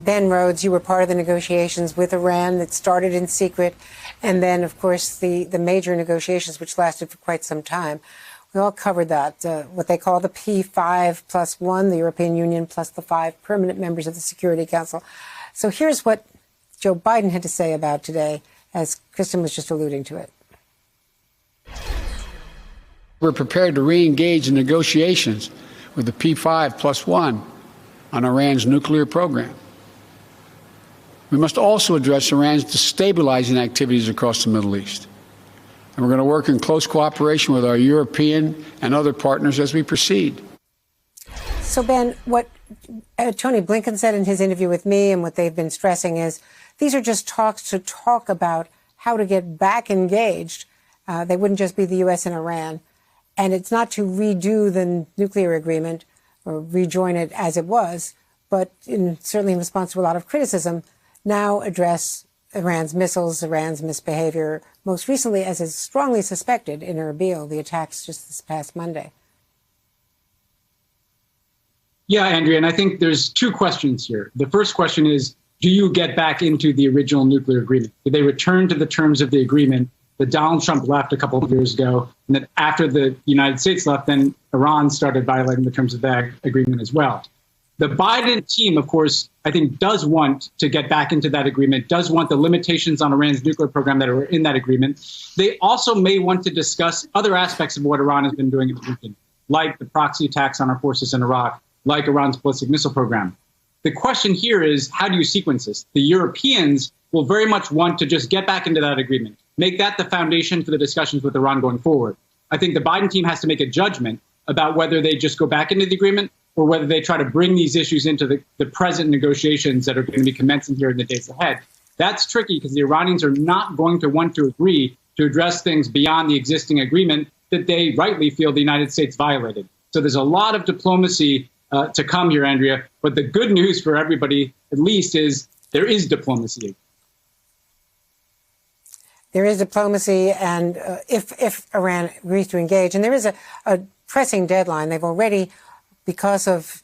Ben Rhodes, you were part of the negotiations with Iran that started in secret, and then, of course, the major negotiations, which lasted for quite some time. We all covered that, what they call the P5+1, the European Union plus the 5 permanent members of the Security Council. So here's what Joe Biden had to say about today, as Kristen was just alluding to it. We're prepared to re-engage in negotiations with the P5+1 on Iran's nuclear program. We must also address Iran's destabilizing activities across the Middle East. And we're going to work in close cooperation with our European and other partners as we proceed. So, Ben, what Tony Blinken said in his interview with me and what they've been stressing is these are just talks to talk about how to get back engaged. They wouldn't just be the U.S. and Iran. And it's not to redo the nuclear agreement or rejoin it as it was, but certainly in response to a lot of criticism, now address Iran's missiles, Iran's misbehavior, most recently, as is strongly suspected, in Erbil, the attacks just this past Monday. Yeah, Andrea, and I think there's two questions here. The first question is, do you get back into the original nuclear agreement? Do they return to the terms of the agreement that Donald Trump left a couple of years ago, and that after the United States left, then Iran started violating the terms of that agreement as well? The Biden team, of course, I think does want to get back into that agreement, does want the limitations on Iran's nuclear program that are in that agreement. They also may want to discuss other aspects of what Iran has been doing in the region, like the proxy attacks on our forces in Iraq, like Iran's ballistic missile program. The question here is, how do you sequence this? The Europeans will very much want to just get back into that agreement, make that the foundation for the discussions with Iran going forward. I think the Biden team has to make a judgment about whether they just go back into the agreement or whether they try to bring these issues into the present negotiations that are going to be commencing here in the days ahead. That's tricky because the Iranians are not going to want to agree to address things beyond the existing agreement that they rightly feel the United States violated. So there's a lot of diplomacy to come here, Andrea. But the good news for everybody, at least, is there is diplomacy. There is diplomacy, and if Iran agrees to engage, and there is a pressing deadline, they've already, because of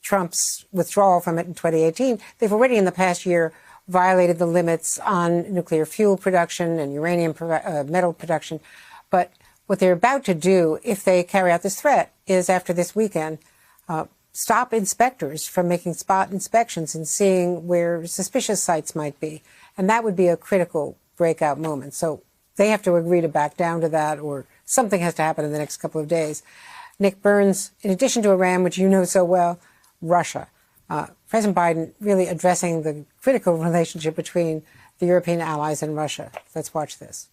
Trump's withdrawal from it in 2018, they've already in the past year violated the limits on nuclear fuel production and uranium metal production. But what they're about to do, if they carry out this threat, is after this weekend, stop inspectors from making spot inspections and seeing where suspicious sites might be. And that would be a critical breakout moment. So they have to agree to back down to that, or something has to happen in the next couple of days. Nick Burns, in addition to Iran, which you know so well, Russia. President Biden really addressing the critical relationship between the European allies and Russia. Let's watch this.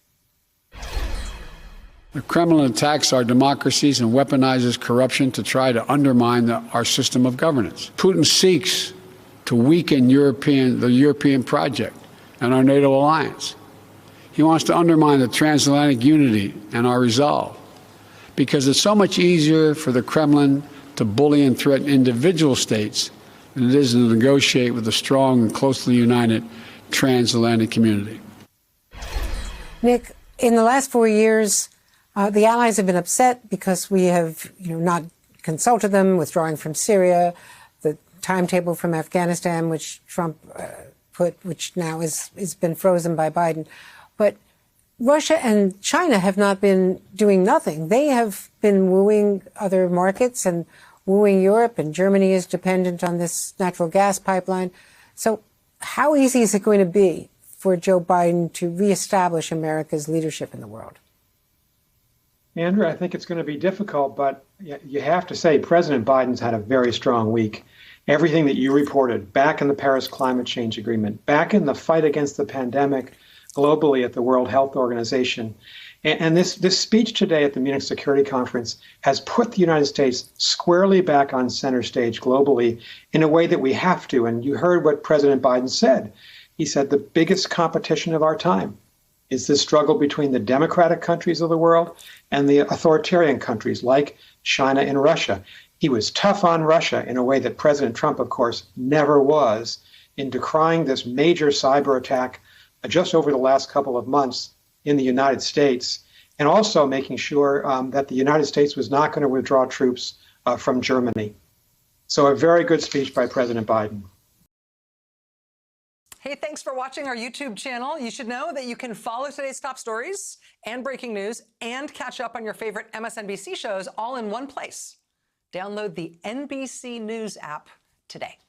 The Kremlin attacks our democracies and weaponizes corruption to try to undermine our system of governance. Putin seeks to weaken the European project and our NATO alliance. He wants to undermine the transatlantic unity and our resolve, because it's so much easier for the Kremlin to bully and threaten individual states than it is to negotiate with a strong and closely united transatlantic community. Nick, in the last 4 years, the allies have been upset because we have, not consulted them, withdrawing from Syria, the timetable from Afghanistan, which Trump put, which now has been frozen by Biden. But Russia and China have not been doing nothing. They have been wooing other markets and wooing Europe, and Germany is dependent on this natural gas pipeline. So how easy is it going to be for Joe Biden to reestablish America's leadership in the world? Andrew, I think it's going to be difficult, but you have to say President Biden's had a very strong week. Everything that you reported, back in the Paris Climate Change Agreement, back in the fight against the pandemic globally at the World Health Organization. And this speech today at the Munich Security Conference has put the United States squarely back on center stage globally in a way that we have to. And you heard what President Biden said. He said the biggest competition of our time is the struggle between the democratic countries of the world and the authoritarian countries like China and Russia. He was tough on Russia in a way that President Trump, of course, never was, in decrying this major cyber attack just over the last couple of months in the United States, and also making sure that the United States was not going to withdraw troops from Germany. So a very good speech by President Biden. Hey, thanks for watching our YouTube channel. You should know that you can follow today's top stories and breaking news and catch up on your favorite MSNBC shows all in one place. Download the NBC News app today.